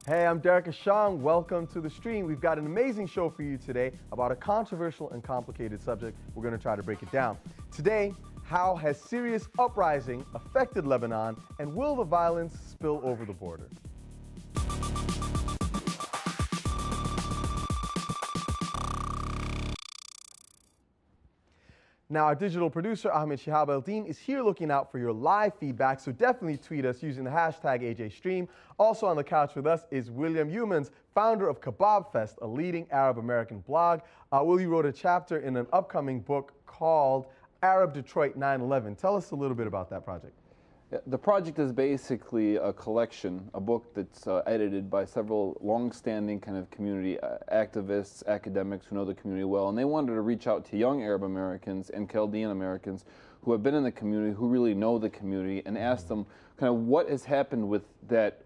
Hey, I'm Derek Ashong. Welcome to the stream. We've got an amazing show for you today about a controversial and complicated subject. We're going to try to break it down. Today, how has Syria's uprising affected Lebanon, and will the violence spill over the border? Now, our digital producer, Ahmed Shihab Eldin, is here looking out for your live feedback, so definitely tweet us using the hashtag AJStream. Also on the couch with us is William Youmans, founder of Kebab Fest, a leading Arab American blog. Willie wrote a chapter in an upcoming book called Arab Detroit 9/11. Tell us a little bit about that project. The project is basically a collection, a book that's edited by several long-standing kind of community activists, academics who know the community well, and they wanted to reach out to young Arab Americans and Chaldean Americans who have been in the community, who really know the community, and ask them kind of what has happened with that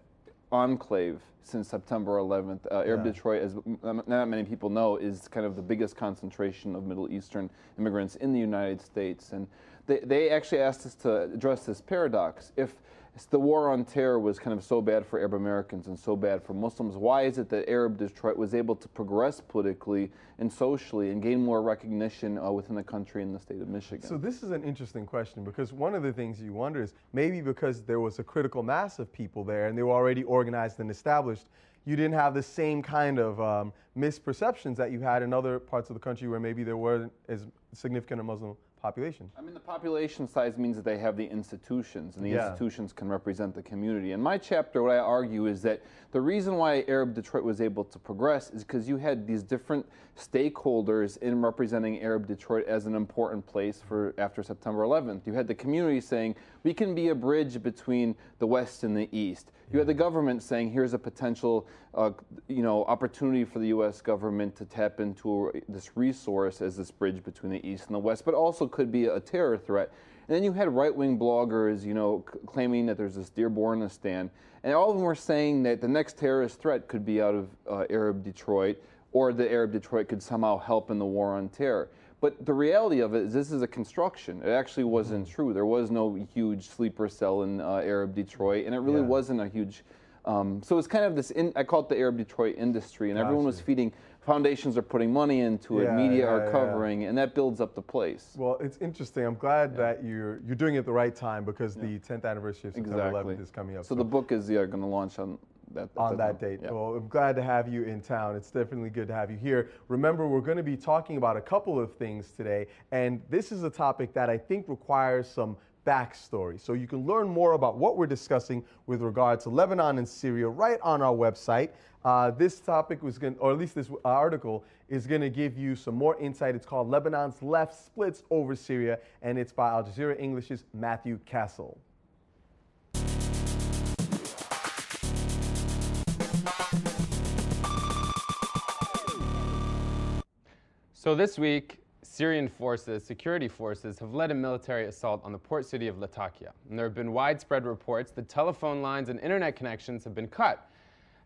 enclave since September 11th. Arab Detroit, as not many people know, is kind of the biggest concentration of Middle Eastern immigrants in the United States. And they actually asked us to address this paradox. If the war on terror was kind of so bad for Arab Americans and so bad for Muslims, why is it that Arab Detroit was able to progress politically and socially and gain more recognition within the country and the state of Michigan? So this is an interesting question, because one of the things you wonder is maybe because there was a critical mass of people there and they were already organized and established, you didn't have the same kind of misperceptions that you had in other parts of the country where maybe there weren't as significant a Muslim population. I mean, the population size means that they have the institutions, and the institutions can represent the community. In my chapter, what I argue is that the reason why Arab Detroit was able to progress is because you had these different stakeholders in representing Arab Detroit as an important place for after September 11th. You had the community saying, we can be a bridge between the West and the East. You had the government saying, here's a potential opportunity for the U.S. government to tap into this resource as this bridge between the East and the West, but also could be a terror threat. And then you had right-wing bloggers, claiming that there's this Dearbornistan, and all of them were saying that the next terrorist threat could be out of Arab Detroit, or that Arab Detroit could somehow help in the war on terror. But the reality of it is this is a construction. It actually wasn't true. There was no huge sleeper cell in Arab Detroit, and it really wasn't a huge... so it's kind of this, I call it the Arab Detroit industry, and everyone was feeding, foundations are putting money into it, media are covering, and that builds up the place. Well, it's interesting. I'm glad that you're doing it at the right time, because the 10th anniversary of September 11th is coming up. So the book is going to launch on that date. Yeah. Well, I'm glad to have you in town. It's definitely good to have you here. Remember, we're going to be talking about a couple of things today, and this is a topic that I think requires some backstory. So you can learn more about what we're discussing with regard to Lebanon and Syria right on our website. This topic was going, or at least this article is going to give you some more insight. It's called Lebanon's Left Splits Over Syria, and it's by Al Jazeera English's Matthew Castle. So this week, Syrian forces, security forces, have led a military assault on the port city of Latakia. And there have been widespread reports that telephone lines and internet connections have been cut.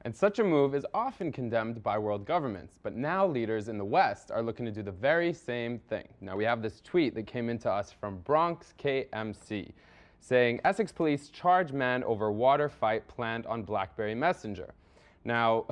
And such a move is often condemned by world governments. But now leaders in the West are looking to do the very same thing. Now we have this tweet that came into us from Bronx KMC saying, Essex police charge man over water fight planned on BlackBerry Messenger. Now,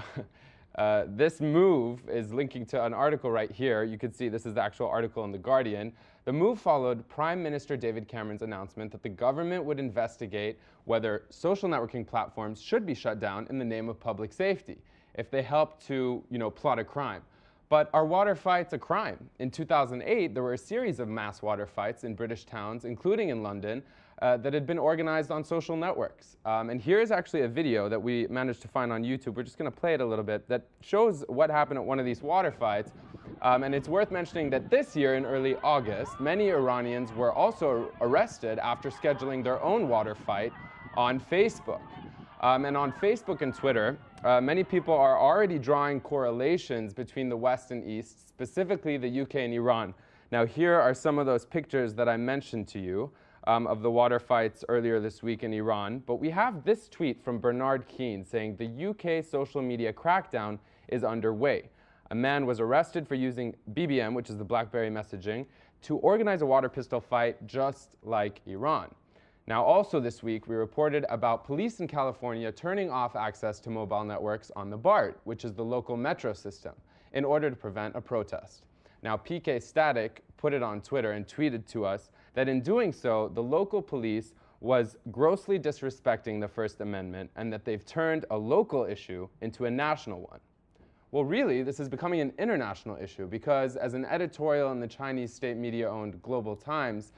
this move is linking to an article right here. You can see this is the actual article in The Guardian. The move followed Prime Minister David Cameron's announcement that the government would investigate whether social networking platforms should be shut down in the name of public safety if they help to, plot a crime. But are water fights a crime? In 2008, there were a series of mass water fights in British towns, including in London, that had been organized on social networks. And here's actually a video that we managed to find on YouTube. We're just going to play it a little bit that shows what happened at one of these water fights. And it's worth mentioning that this year in early August, many Iranians were also arrested after scheduling their own water fight on Facebook. And on Facebook and Twitter, many people are already drawing correlations between the West and East, specifically the UK and Iran. Now here are some of those pictures that I mentioned to you of the water fights earlier this week in Iran. But we have this tweet from Bernard Keane saying the UK social media crackdown is underway. a man was arrested for using BBM, which is the BlackBerry messaging, to organize a water pistol fight just like Iran. Now, also this week, we reported about police in California turning off access to mobile networks on the BART, which is the local metro system, in order to prevent a protest. Now, PK Static put it on Twitter and tweeted to us that in doing so, the local police was grossly disrespecting the First Amendment and that they've turned a local issue into a national one. Well, really, this is becoming an international issue because, as an editorial in the Chinese state media-owned Global Times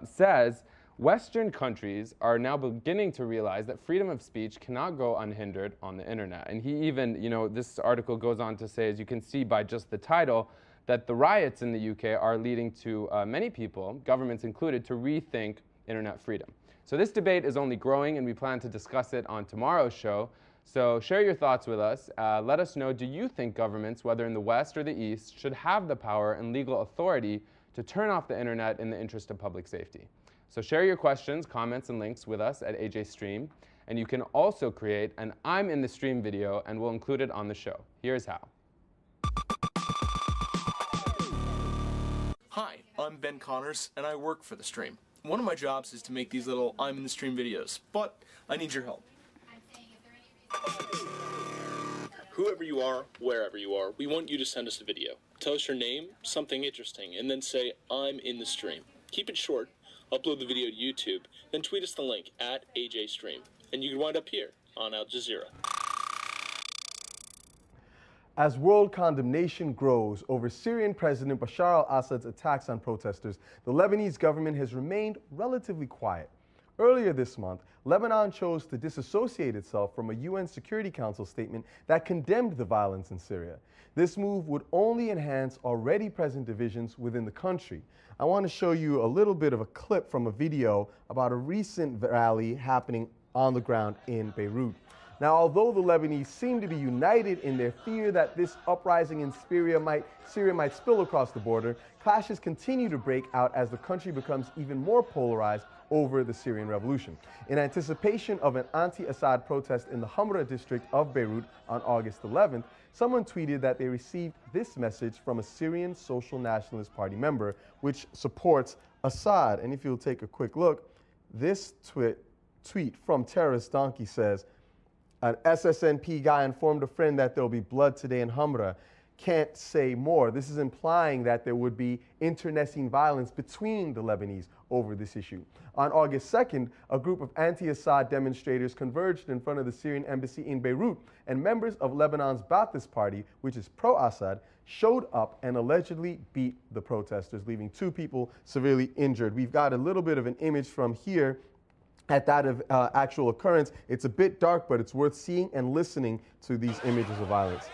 says, Western countries are now beginning to realize that freedom of speech cannot go unhindered on the internet. And he even, this article goes on to say, as you can see by just the title, that the riots in the UK are leading to many people, governments included, to rethink internet freedom. So this debate is only growing, and we plan to discuss it on tomorrow's show. So share your thoughts with us. Let us know, do you think governments, whether in the West or the East, should have the power and legal authority to turn off the internet in the interest of public safety? So share your questions, comments, and links with us at AJ Stream. And you can also create an I'm in the Stream video, and we'll include it on the show. Here's how. Hi, I'm Ben Connors, and I work for the Stream. One of my jobs is to make these little I'm in the Stream videos, but I need your help. Whoever you are, wherever you are, we want you to send us a video. Tell us your name, something interesting, and then say, I'm in the Stream. Keep it short. Upload the video to YouTube, then tweet us the link at AJStream, and you can wind up here on Al Jazeera. As world condemnation grows over Syrian President Bashar al-Assad's attacks on protesters, the Lebanese government has remained relatively quiet. Earlier this month, Lebanon chose to disassociate itself from a UN Security Council statement that condemned the violence in Syria. This move would only enhance already present divisions within the country. I want to show you a little bit of a clip from a video about a recent rally happening on the ground in Beirut. Now, although the Lebanese seem to be united in their fear that this uprising in Syria might spill across the border, clashes continue to break out as the country becomes even more polarized over the Syrian revolution. In anticipation of an anti-Assad protest in the Hamra district of Beirut on August 11th, someone tweeted that they received this message from a Syrian Social Nationalist Party member, which supports Assad. And if you'll take a quick look, this tweet from Terrorist Donkey says, an SSNP guy informed a friend that there'll be blood today in Hamra. Can't say more. This is implying that there would be internecine violence between the Lebanese over this issue. On August 2nd, a group of anti-Assad demonstrators converged in front of the Syrian embassy in Beirut, and members of Lebanon's Ba'athist Party, which is pro-Assad, showed up and allegedly beat the protesters, leaving 2 people severely injured. We've got a little bit of an image from here at that of actual occurrence. It's a bit dark, but it's worth seeing and listening to these images of violence.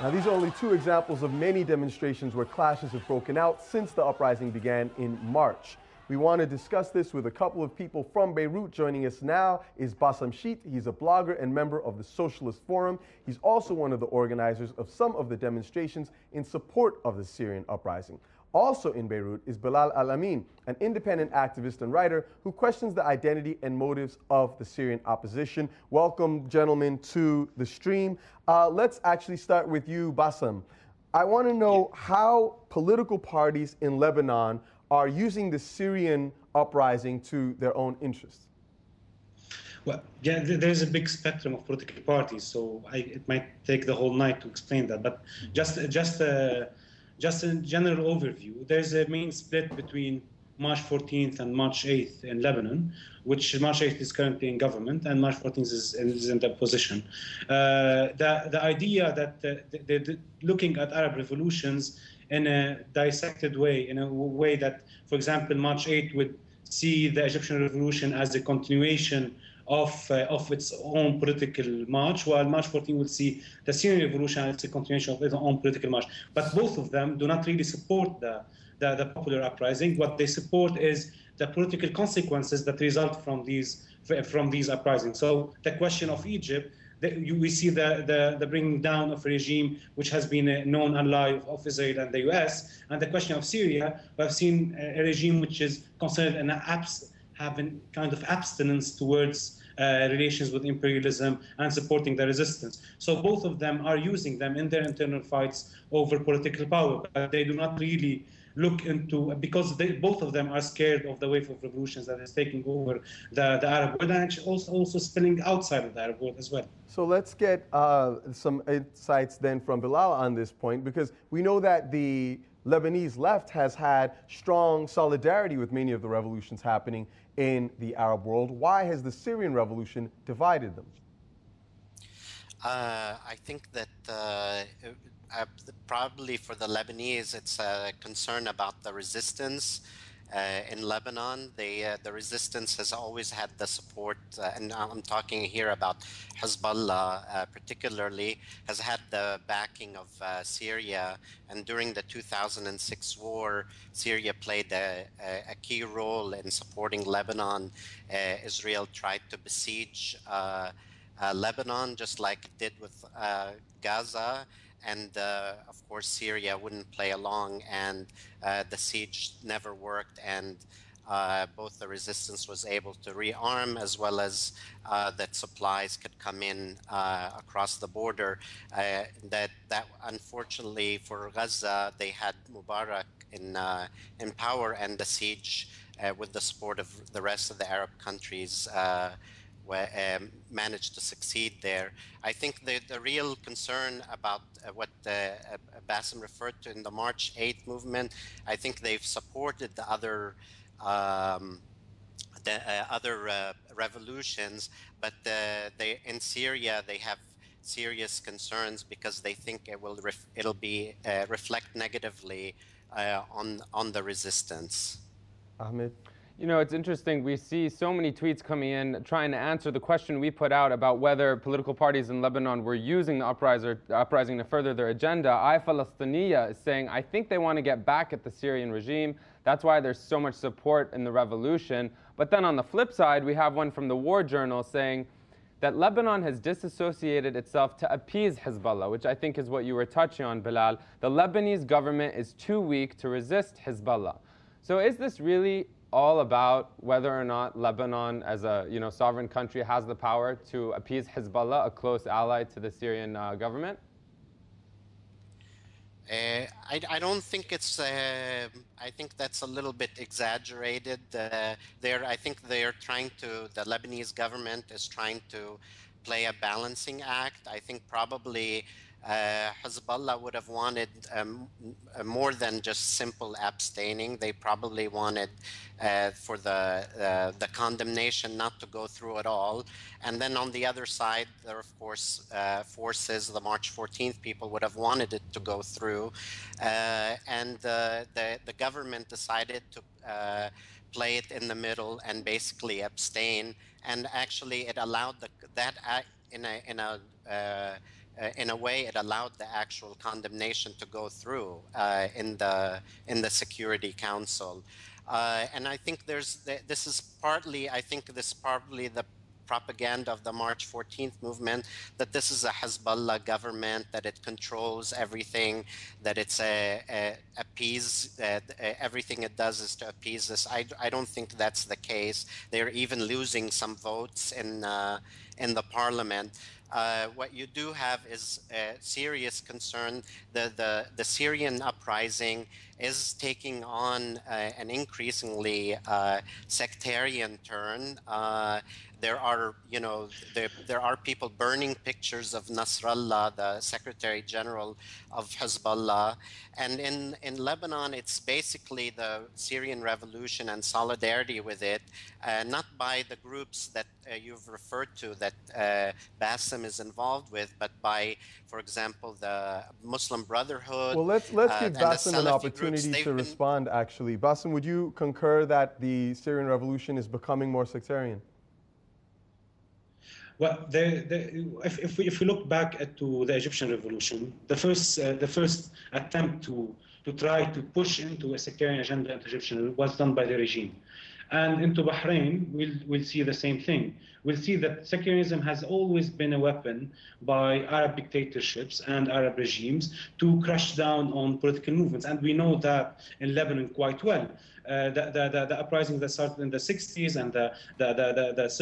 Now, these are only 2 examples of many demonstrations where clashes have broken out since the uprising began in March. We want to discuss this with a couple of people from Beirut. Joining us now is Bassam Sheet. He's a blogger and member of the Socialist Forum. He's also one of the organizers of some of the demonstrations in support of the Syrian uprising. Also in Beirut is Bilal Al-Amin, an independent activist and writer who questions the identity and motives of the Syrian opposition. Welcome, gentlemen, to the stream. Let's actually start with you, Bassam. I want to know how political parties in Lebanon are using the Syrian uprising to their own interests. Well, yeah, there's a big spectrum of political parties, so it might take the whole night to explain that. But just a general overview, there's a main split between March 14th and March 8th in Lebanon, which March 8th is currently in government and March 14th is in the opposition. The idea that they're looking at Arab revolutions in a dissected way, in a way that, for example, March 8th would see the Egyptian revolution as a continuation of its own political march, while March 14 will see the Syrian revolution as a continuation of its own political march. But both of them do not really support the popular uprising. What they support is the political consequences that result from these uprisings. So the question of Egypt, we see the bringing down of a regime which has been a known ally of Israel and the US. And the question of Syria, we have seen a regime which is considered having kind of abstinence towards relations with imperialism and supporting the resistance. So both of them are using them in their internal fights over political power, but they do not really look into, because both of them are scared of the wave of revolutions that is taking over the Arab world, and also spilling outside of the Arab world as well. So let's get some insights then from Bilal on this point, because we know that the Lebanese left has had strong solidarity with many of the revolutions happening in the Arab world. Why has the Syrian revolution divided them? I think that probably for the Lebanese, it's a concern about the resistance in Lebanon. The resistance has always had the support, and I'm talking here about Hezbollah particularly, has had the backing of Syria. And during the 2006 war, Syria played a key role in supporting Lebanon. Israel tried to besiege Lebanon, just like it did with Gaza. And of course, Syria wouldn't play along, and the siege never worked. And both the resistance was able to rearm, as well as that supplies could come in across the border. That unfortunately for Gaza, they had Mubarak in power, and the siege, with the support of the rest of the Arab countries, managed to succeed there. I think the real concern about what Bassem referred to in the March 8th movement, I think they've supported the other revolutions, but in Syria they have serious concerns because they think it'll reflect negatively on the resistance. Ahmed? You know, it's interesting. We see so many tweets coming in trying to answer the question we put out about whether political parties in Lebanon were using the uprising to further their agenda. Palestinian is saying, I think they want to get back at the Syrian regime. That's why there's so much support in the revolution. But then on the flip side, we have one from the War Journal saying that Lebanon has disassociated itself to appease Hezbollah, which I think is what you were touching on, Bilal. The Lebanese government is too weak to resist Hezbollah. So is this really all about whether or not Lebanon, as a sovereign country, has the power to appease Hezbollah, a close ally to the Syrian government? I don't think it's. I think that's a little bit exaggerated. I think they're trying to. The Lebanese government is trying to play a balancing act. I think probably Hezbollah would have wanted more than just simple abstaining. They probably wanted for the condemnation not to go through at all. And then on the other side, there are, of course, forces, the March 14th people would have wanted it to go through. And the government decided to play it in the middle and basically abstain. And actually, it allowed in a way, it allowed the actual condemnation to go through in the Security Council, and I think this is partly the propaganda of the March 14th movement, that this is a Hezbollah government, that it controls everything, that it's everything it does is to appease this. I don't think that's the case. They're even losing some votes in the parliament. What you do have is a serious concern. The Syrian uprising is taking on an increasingly sectarian turn. There are people burning pictures of Nasrallah, the Secretary General of Hezbollah, and in Lebanon, it's basically the Syrian revolution and solidarity with it, not by the groups that you've referred to that Bassem is involved with, but by, for example, the Muslim Brotherhood. Well, let's give Bassem an opportunity to respond. Actually, Bassem, would you concur that the Syrian revolution is becoming more sectarian? Well, if we look back to the Egyptian revolution, the first attempt to try to push into a sectarian agenda into Egyptian was done by the regime. And into Bahrain, we'll see the same thing. We'll see that sectarianism has always been a weapon by Arab dictatorships and Arab regimes to crush down on political movements. And we know that in Lebanon quite well. The uprising that started in the 60s and the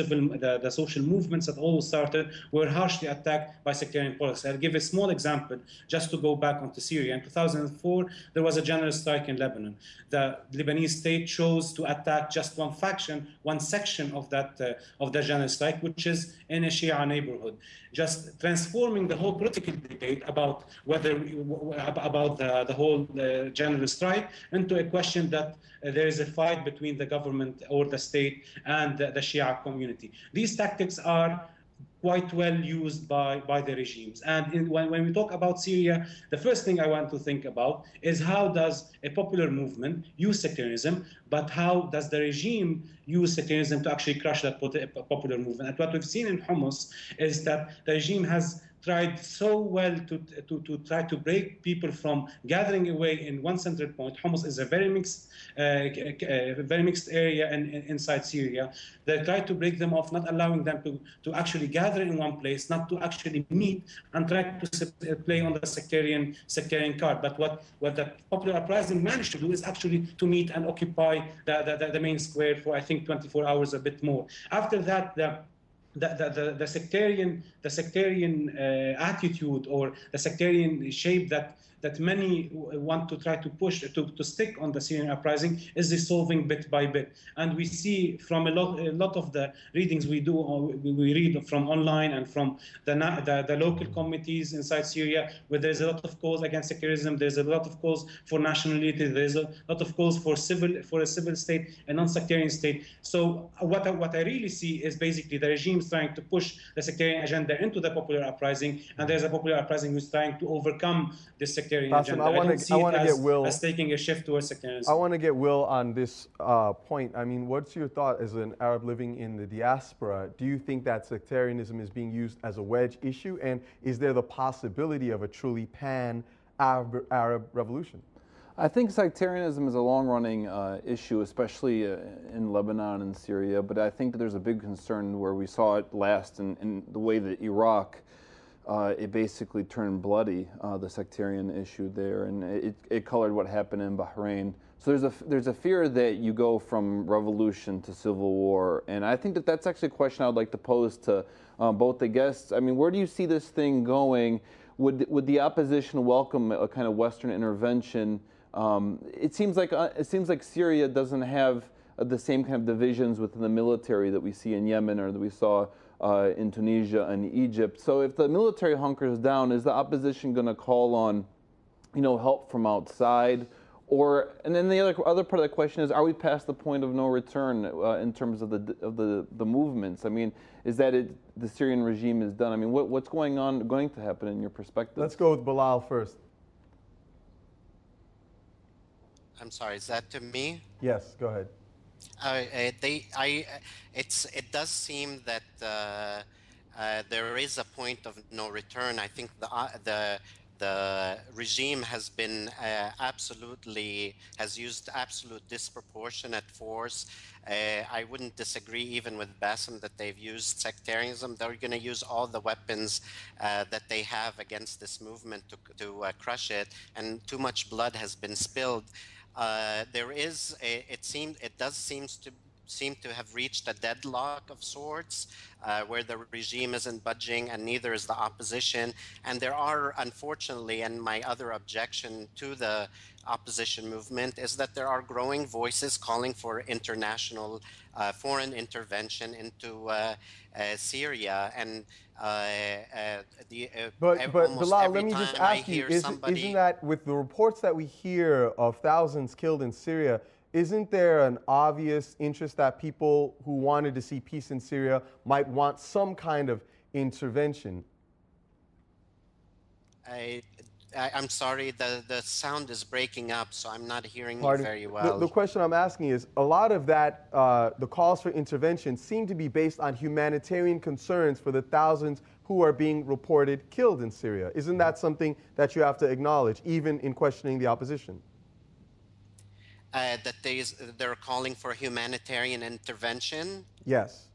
social movements that all started were harshly attacked by sectarian policy. I'll give a small example just to go back onto Syria. In 2004, there was a general strike in Lebanon. The Lebanese state chose to attack just one faction, one section of the general strike, which is in a Shia neighborhood, just transforming the whole political debate about the whole general strike into a question that there is a fight between the government or the state and the Shia community. These tactics are quite well used by the regimes. And when we talk about Syria, the first thing I want to think about is how does a popular movement use sectarianism, but how does the regime use sectarianism to actually crush that popular movement? And what we've seen in Homs is that the regime has tried so well to try to break people from gathering away in one central point. Homs is a very mixed area inside Syria. They tried to break them off, not allowing them to actually gather in one place, not to actually meet, and try to play on the sectarian card. But what the popular uprising managed to do is actually to meet and occupy the main square for, I think, 24 hours, a bit more. After that, the sectarian attitude or the sectarian shape that many want to try to push to stick on the Syrian uprising is dissolving bit by bit. And we see from a lot of the readings we do, we read from online and from the local committees inside Syria, where there's a lot of calls against sectarianism, there's a lot of calls for national unity, there's a lot of calls for a civil state, a non-sectarian state. So what I really see is basically the regime's trying to push the sectarian agenda into the popular uprising, and there's a popular uprising who's trying to overcome this sectarian agenda. I want to get Will as taking a shift towards sectarianism. I want to get Will on this point. I mean, what's your thought as an Arab living in the diaspora? Do you think that sectarianism is being used as a wedge issue, and is there the possibility of a truly pan-Arab revolution? I think sectarianism is a long-running issue, especially in Lebanon and Syria, but I think that there's a big concern where we saw it last in the way that Iraq, it basically turned bloody, the sectarian issue there, and it colored what happened in Bahrain. So there's a fear that you go from revolution to civil war, and I think that that's actually a question I would like to pose to both the guests. I mean, where do you see this thing going? Would the opposition welcome a kind of Western intervention? It seems like Syria doesn't have the same kind of divisions within the military that we see in Yemen or that we saw in Tunisia and Egypt. So if the military hunkers down, is the opposition going to call on, help from outside? And then the other part of the question is, are we past the point of no return in terms of the movements? I mean, is that the Syrian regime is done? I mean, what's going to happen in your perspective? Let's go with Bilal first. I'm sorry, is that to me? Yes, go ahead. It does seem that there is a point of no return. I think the regime has been has used absolute disproportionate force. I wouldn't disagree even with Bassem that they've used sectarianism. They're going to use all the weapons that they have against this movement to crush it, and too much blood has been spilled. It does seem to have reached a deadlock of sorts, where the regime isn't budging and neither is the opposition. And there are, unfortunately, and my other objection to the opposition movement is that there are growing voices calling for international foreign intervention into Syria. And but Bilal, let me just ask you, isn't that, with the reports that we hear of thousands killed in Syria, isn't there an obvious interest that people who wanted to see peace in Syria might want some kind of intervention? I'm sorry, the sound is breaking up, so I'm not hearing you very well. The question I'm asking is, a lot of that, the calls for intervention seem to be based on humanitarian concerns for the thousands who are being reported killed in Syria. Isn't that something that you have to acknowledge, even in questioning the opposition? that they're calling for humanitarian intervention. Yes.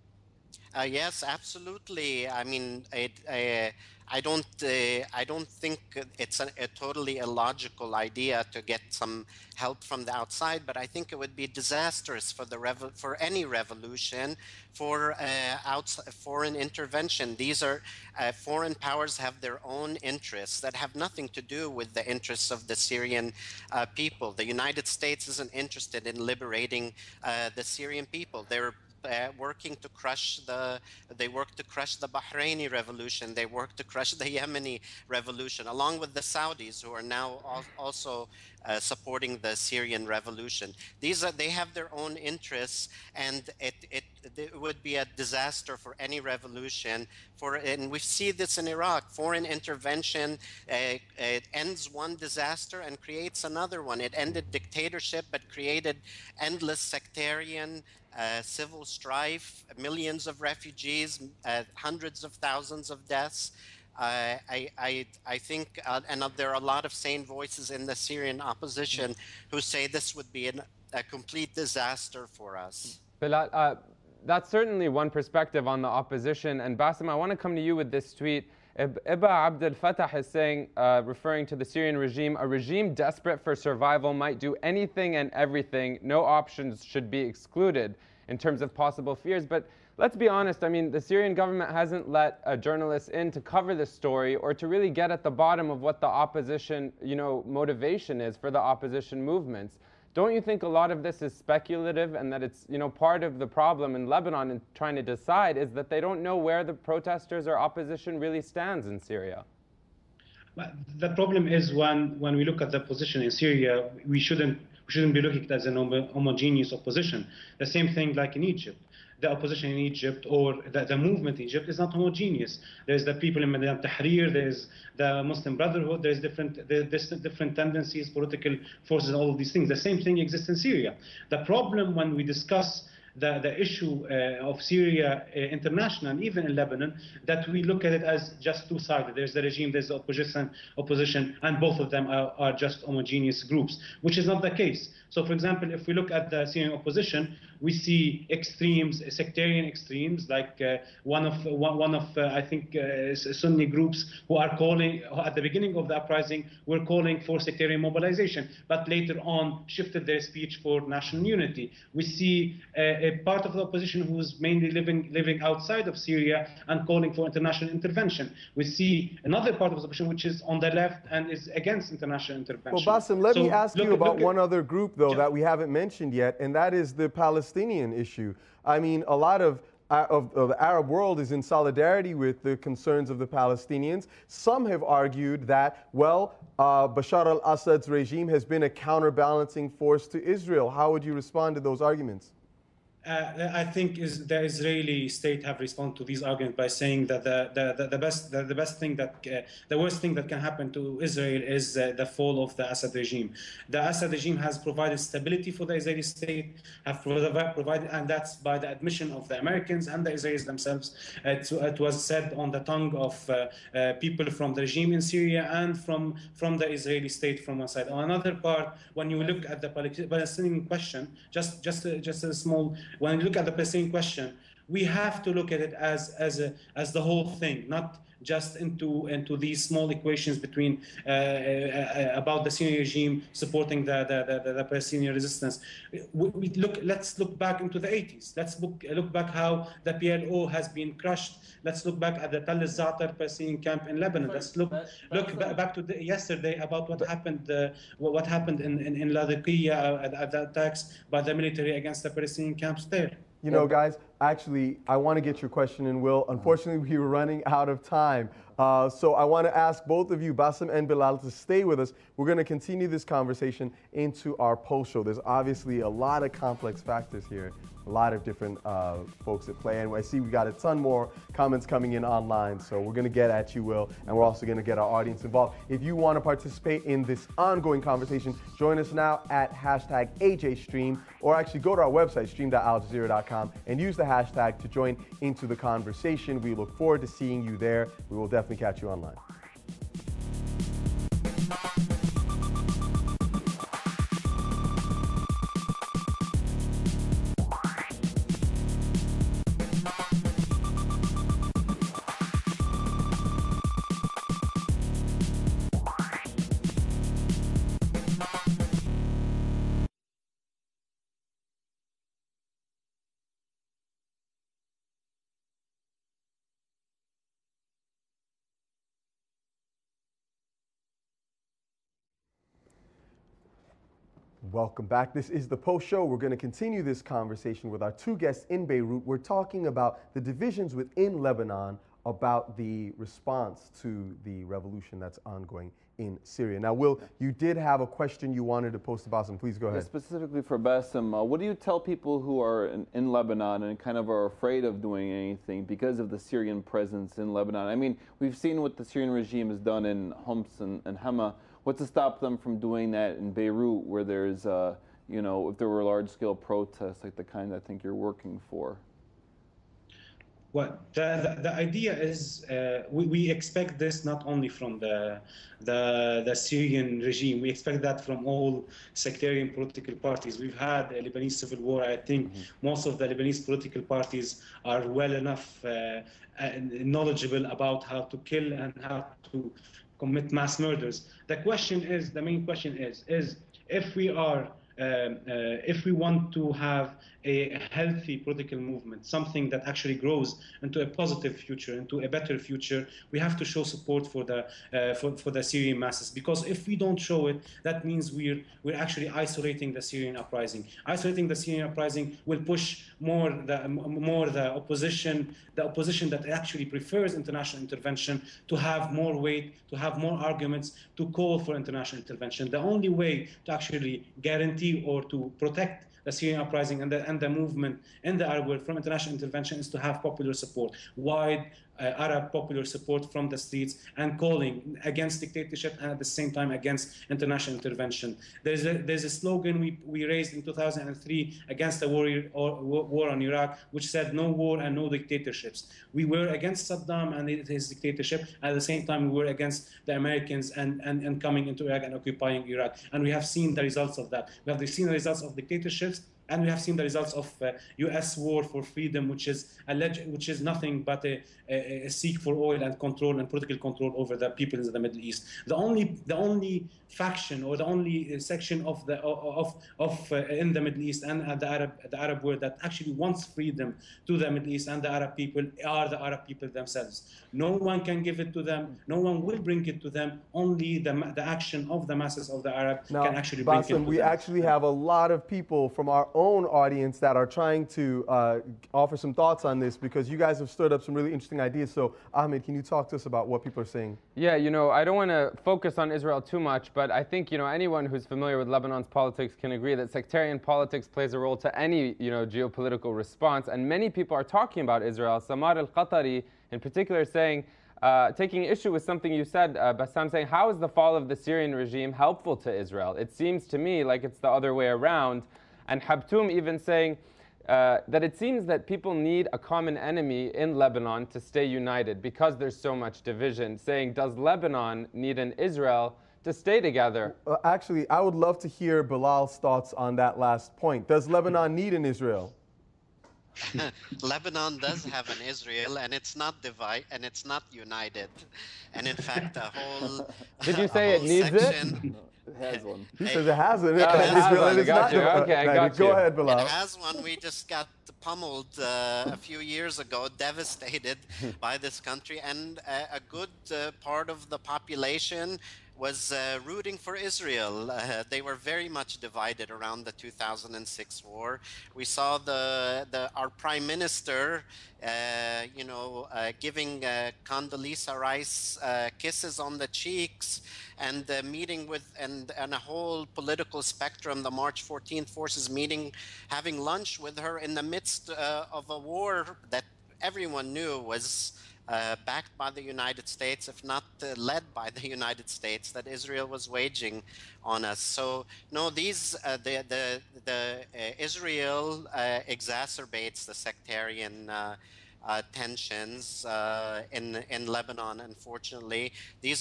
Yes, absolutely. I mean, I don't think it's a totally illogical idea to get some help from the outside, but I think it would be disastrous for for any revolution, for foreign intervention. These are foreign powers have their own interests that have nothing to do with the interests of the Syrian people. The United States isn't interested in liberating the Syrian people. They're working to crush they work to crush the Bahraini revolution. They work to crush the Yemeni revolution, along with the Saudis, who are now also supporting the Syrian revolution. They have their own interests, and it would be a disaster for any revolution. And we see this in Iraq. Foreign intervention it ends one disaster and creates another one. It ended dictatorship, but created endless sectarian civil strife, millions of refugees, hundreds of thousands of deaths. I think, and there are a lot of sane voices in the Syrian opposition who say this would be a complete disaster for us. Bilal, that's certainly one perspective on the opposition. And Bassem, I want to come to you with this tweet. Ibba Abdel Fattah is saying, referring to the Syrian regime, a regime desperate for survival might do anything and everything. No options should be excluded in terms of possible fears. But let's be honest, I mean, the Syrian government hasn't let journalists in to cover this story or to really get at the bottom of what the opposition, motivation is for the opposition movements. Don't you think a lot of this is speculative, and that it's, part of the problem in Lebanon in trying to decide is that they don't know where the protesters or opposition really stands in Syria? But the problem is when we look at the position in Syria, we shouldn't be looking at it as an homogeneous opposition. The same thing like in Egypt. The opposition in Egypt or the movement in Egypt is not homogeneous. There's the people in Madan Tahrir, there's the Muslim Brotherhood, there's different tendencies, political forces, all of these things. The same thing exists in Syria. The problem when we discuss the issue of Syria international, and even in Lebanon, that we look at it as just two-sided. There's the regime, there's the opposition, and both of them are just homogeneous groups, which is not the case. So, for example, if we look at the Syrian opposition, we see extremes, sectarian extremes, like one of I think Sunni groups who are calling at the beginning of the uprising were calling for sectarian mobilization, but later on shifted their speech for national unity. We see a part of the opposition who is mainly living outside of Syria and calling for international intervention. We see another part of the opposition which is on the left and is against international intervention. Well, Bassem, let me ask you about one other group, though, that we haven't mentioned yet, and that is the Palestinian issue. I mean, a lot of the Arab world is in solidarity with the concerns of the Palestinians. Some have argued that, well, Bashar al-Assad's regime has been a counterbalancing force to Israel. How would you respond to those arguments? I think the Israeli state have responded to these arguments by saying that the worst thing that can happen to Israel is the fall of the Assad regime. The Assad regime has provided stability for the Israeli state, have provided, and that's by the admission of the Americans and the Israelis themselves. It was said on the tongue of people from the regime in Syria and from the Israeli state from one side. On another part, when you look at the Palestinian question, just a small. When you look at the Palestinian question, we have to look at it as the whole thing, not just into these small equations between about the Syrian regime supporting the Palestinian resistance. Let's look back into the 80s. Let's look back how the PLO has been crushed. Let's look back at the Tal al-Zatar Palestinian camp in Lebanon. Let's look back to yesterday about what happened in Ladiqiyah at the attacks by the military against the Palestinian camps there. You know, guys, actually, I want to get your question in, Will. Unfortunately, we were running out of time. So I want to ask both of you, Bassem and Bilal, to stay with us. We're going to continue this conversation into our post show. There's obviously a lot of complex factors here, a lot of different folks at play. And I see we got a ton more comments coming in online. So we're going to get at you, Will, and we're also going to get our audience involved. If you want to participate in this ongoing conversation, join us now at #AJStream, or actually go to our website, stream.aljazeera.com, and use the hashtag to join into the conversation. We look forward to seeing you there. We will definitely catch you online. Welcome back. This is the Post Show. We're going to continue this conversation with our two guests in Beirut. We're talking about the divisions within Lebanon, about the response to the revolution that's ongoing in Syria. Now, Will, you did have a question you wanted to post about some. Please go ahead. Yeah, specifically for Bassem, what do you tell people who are in Lebanon and kind of are afraid of doing anything because of the Syrian presence in Lebanon? I mean, we've seen what the Syrian regime has done in Homs and Hama. What's to stop them from doing that in Beirut, where there's, you know, if there were large-scale protests like the kind I think you're working for? Well, the idea is we expect this not only from the Syrian regime. We expect that from all sectarian political parties. We've had a Lebanese civil war. I think most of the Lebanese political parties are well enough knowledgeable about how to kill and how to commit mass murders. The main question is if we are if we want to have a healthy political movement, something that actually grows into a positive future, into a better future, we have to show support for the Syrian masses. Because if we don't show it, that means we're actually isolating the Syrian uprising. Isolating the Syrian uprising will push more the opposition that actually prefers international intervention to have more weight, to have more arguments, to call for international intervention. The only way to actually guarantee or to protect the Syrian uprising and the movement in the Arab world from international intervention is to have popular support, wide Arab popular support from the streets, and calling against dictatorship and at the same time against international intervention. There's a slogan we raised in 2003 against the war on Iraq, which said no war and no dictatorships. We were against Saddam and his dictatorship. At the same time, we were against the Americans and coming into Iraq and occupying Iraq. And we have seen the results of that. We have seen the results of dictatorships, and we have seen the results of U.S. war for freedom, which is nothing but a seek for oil and control and political control over the people in the Middle East. The only faction or the only section of in the Middle East and the Arab world that actually wants freedom to the Middle East and the Arab people are the Arab people themselves. No one can give it to them. No one will bring it to them. Only the action of the masses of the Arab can actually bring it to them. We actually have a lot of people from our own audience that are trying to offer some thoughts on this, because you guys have stirred up some really interesting ideas. So, Ahmed, can you talk to us about what people are saying? Yeah, you know, I don't want to focus on Israel too much, but I think, you know, anyone who's familiar with Lebanon's politics can agree that sectarian politics plays a role to any, you know, geopolitical response. And many people are talking about Israel. Samar al-Qatari, in particular, saying, taking issue with something you said, Bassam, saying, how is the fall of the Syrian regime helpful to Israel? It seems to me like it's the other way around. And Habtoum even saying that it seems that people need a common enemy in Lebanon to stay united because there's so much division, saying, does Lebanon need an Israel to stay together? Actually, I would love to hear Bilal's thoughts on that last point. Does Lebanon need an Israel? Lebanon does have an Israel, and it's not divided, and it's not united. And in fact, the whole Did you say it needs section, It has one. He says it has it. I got you. Okay, I got you. Go ahead, Bilal. It has one. We just got pummeled a few years ago, devastated by this country, and a good part of the population was rooting for Israel. They were very much divided around the 2006 war. We saw our prime minister, you know, giving Condoleezza Rice kisses on the cheeks, and meeting with and a whole political spectrum, the March 14th forces meeting, having lunch with her in the midst of a war that everyone knew was backed by the United States, if not led by the United States, that Israel was waging on us. So no, these Israel exacerbates the sectarian tensions in Lebanon. Unfortunately, the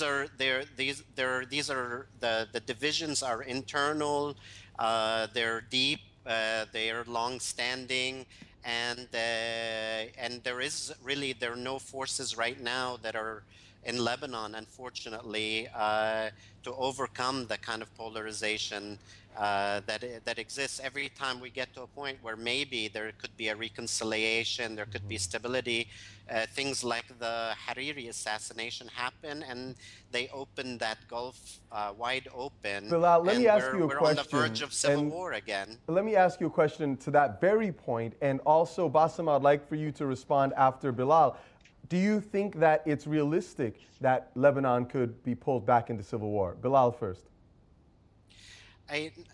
divisions are internal, they're deep, they are long-standing. And there are no forces right now that are in Lebanon, unfortunately, to overcome the kind of polarization that exists. Every time we get to a point where maybe there could be a reconciliation, there could be stability, things like the Hariri assassination happen, and they open that gulf wide open. Bilal, let and me ask you a we're question. on the verge of civil war again. Let me ask you a question to that very point, and also, Bassem, I'd like for you to respond after Bilal. Do you think that it's realistic that Lebanon could be pulled back into civil war? Bilal first.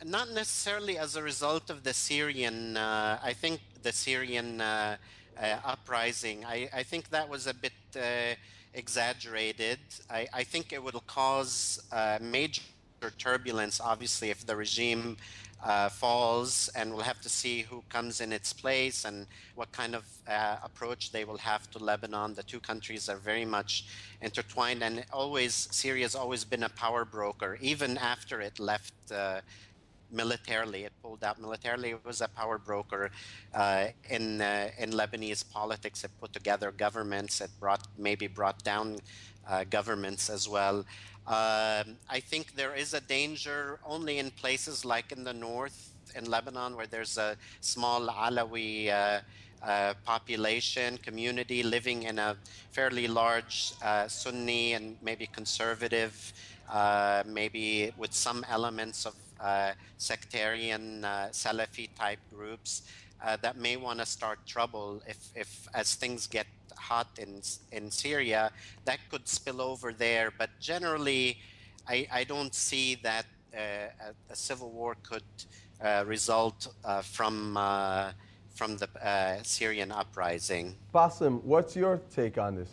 Not necessarily as a result of the Syrian, I think the Syrian uprising, I think that was a bit exaggerated. I think it will cause major turbulence, obviously, if the regime falls, and we'll have to see who comes in its place and what kind of approach they will have to Lebanon. The two countries are very much intertwined, and Syria has always been a power broker. Even after it left militarily, it pulled out militarily, it was a power broker in Lebanese politics. It put together governments, it maybe brought down governments as well. I think there is a danger only in places like in the north, in Lebanon, where there's a small Alawi population, community living in a fairly large Sunni and maybe conservative, maybe with some elements of sectarian Salafi type groups that may want to start trouble if as things get hot in Syria, that could spill over there. But generally, I don't see that a civil war could result from the Syrian uprising. Bassem, what's your take on this?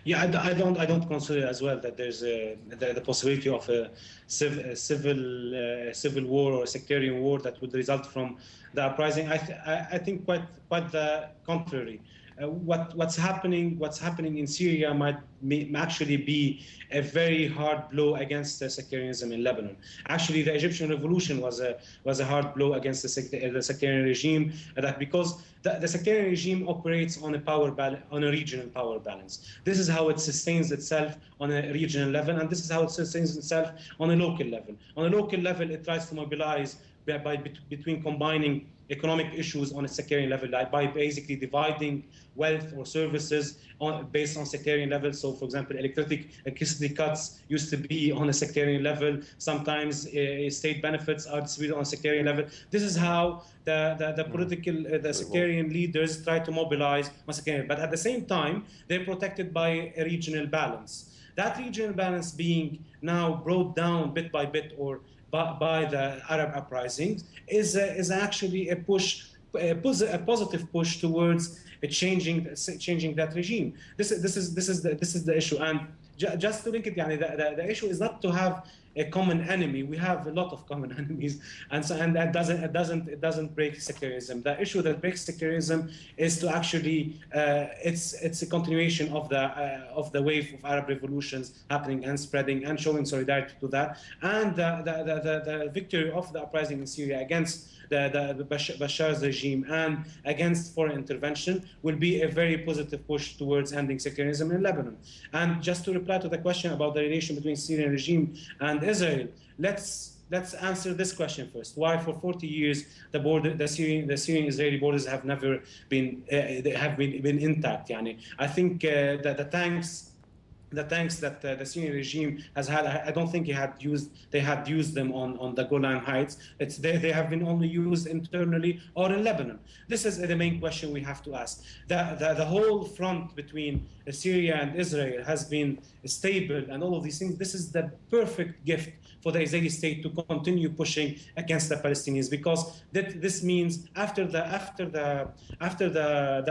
Yeah, I don't consider as well that there's the possibility of a civil war or a sectarian war that would result from the uprising. I think quite the contrary. What's happening in Syria may actually be a very hard blow against sectarianism in Lebanon. Actually, the Egyptian revolution was a hard blow against the sectarian regime, because the sectarian regime operates on a regional power balance. This is how it sustains itself on a regional level, and this is how it sustains itself on a local level. On a local level, it tries to mobilize between combining economic issues on a sectarian level, like by basically dividing wealth or services based on sectarian levels. So, for example, electricity cuts used to be on a sectarian level. Sometimes state benefits are distributed on a sectarian level. This is how the sectarian leaders try to mobilize on sectarian. But at the same time, they're protected by a regional balance. That regional balance being now brought down bit by bit or by the Arab uprisings is actually a positive push towards changing that regime. This is the issue. And just to link it, the issue is not to have a common enemy. We have a lot of common enemies, and that doesn't break sectarianism. The issue that breaks sectarianism is to actually it's a continuation of the wave of Arab revolutions happening and spreading and showing solidarity to that, and the victory of the uprising in Syria against the Bashar's regime and against foreign intervention will be a very positive push towards ending sectarianism in Lebanon. And just to reply to the question about the relation between Syrian regime and Israel, let's answer this question first. Why for 40 years the Syrian-Israeli borders have never been intact? I think that the tanks that the Syrian regime has had, I don't think they had used them on the Golan Heights. They have been only used internally or in Lebanon. This is the main question we have to ask. The whole front between Syria and Israel has been stable and all of these things. This is the perfect gift for the Israeli state to continue pushing against the Palestinians, because this means after the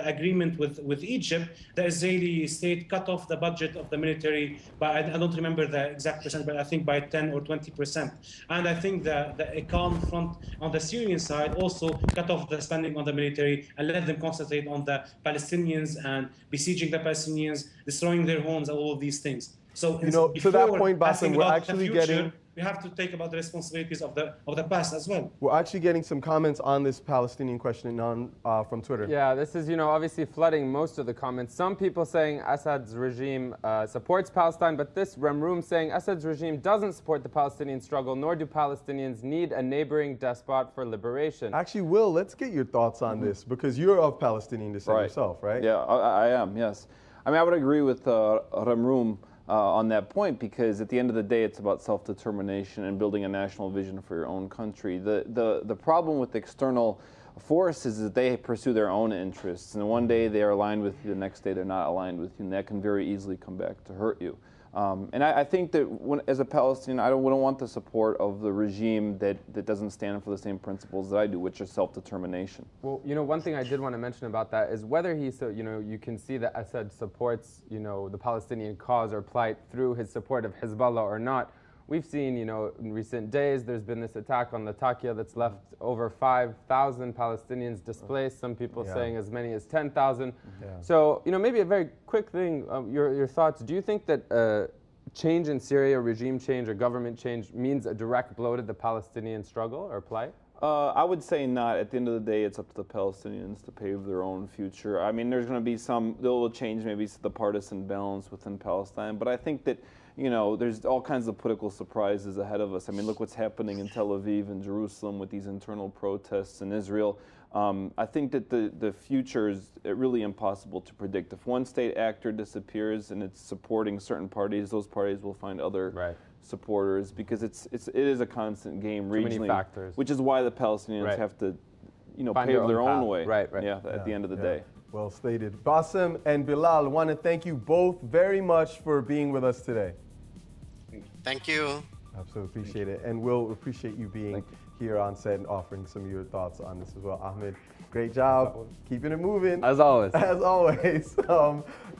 agreement with Egypt, the Israeli state cut off the budget of the military by, I don't remember the exact percent, but I think by 10 or 20%. And I think the calm front on the Syrian side also cut off the spending on the military and let them concentrate on the Palestinians and besieging the Palestinians, destroying their homes, and all of these things. So to that point, Bassem, we're actually getting we have to take about the responsibilities of the past as well. We're actually getting some comments on this Palestinian question from Twitter. Yeah, this is, obviously flooding most of the comments. Some people saying Assad's regime supports Palestine, but this Ramroom saying Assad's regime doesn't support the Palestinian struggle, nor do Palestinians need a neighboring despot for liberation. Actually, Will, let's get your thoughts on this, because you're of Palestinian descent yourself, right? Yeah, I am, yes. I mean, I would agree with Ramroom on that point, because at the end of the day, it's about self-determination and building a national vision for your own country. The problem with external forces is that they pursue their own interests, and one day they are aligned with you, the next day they're not aligned with you, and that can very easily come back to hurt you. And I think that as a Palestinian, I wouldn't want the support of the regime that doesn't stand for the same principles that I do, which are self-determination. Well, one thing I did want to mention about that is whether you can see that Assad supports, the Palestinian cause or plight through his support of Hezbollah or not. We've seen, in recent days, there's been this attack on Latakia that's left over 5,000 Palestinians displaced, some people saying as many as 10,000. So, maybe a very quick thing, your thoughts. Do you think that change in Syria, regime change or government change, means a direct blow to the Palestinian struggle or plight? I would say not. At the end of the day, it's up to the Palestinians to pave their own future. I mean, there's going to be they'll change maybe the partisan balance within Palestine, but I think that, there's all kinds of political surprises ahead of us. I mean, look what's happening in Tel Aviv and Jerusalem with these internal protests in Israel. I think that the future is really impossible to predict. If one state actor disappears and it's supporting certain parties, those parties will find other supporters, because it is a constant game regionally. Too many factors. Which is why the Palestinians have to, pave their own way. Yeah, at the end of the day. Well stated. Bassem and Bilal, I want to thank you both very much for being with us today. Thank you. Absolutely appreciate it. And we'll appreciate you being here on set and offering some of your thoughts on this as well. Ahmed, great job. Keeping it moving. As always. As always.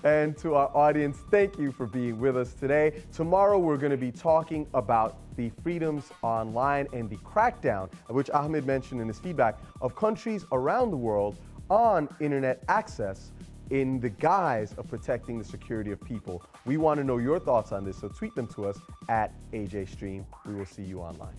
And to our audience, thank you for being with us today. Tomorrow, we're going to be talking about the freedoms online and the crackdown, which Ahmed mentioned in his feedback, of countries around the world on internet access in the guise of protecting the security of people. We want to know your thoughts on this, so tweet them to us at AJStream. We will see you online.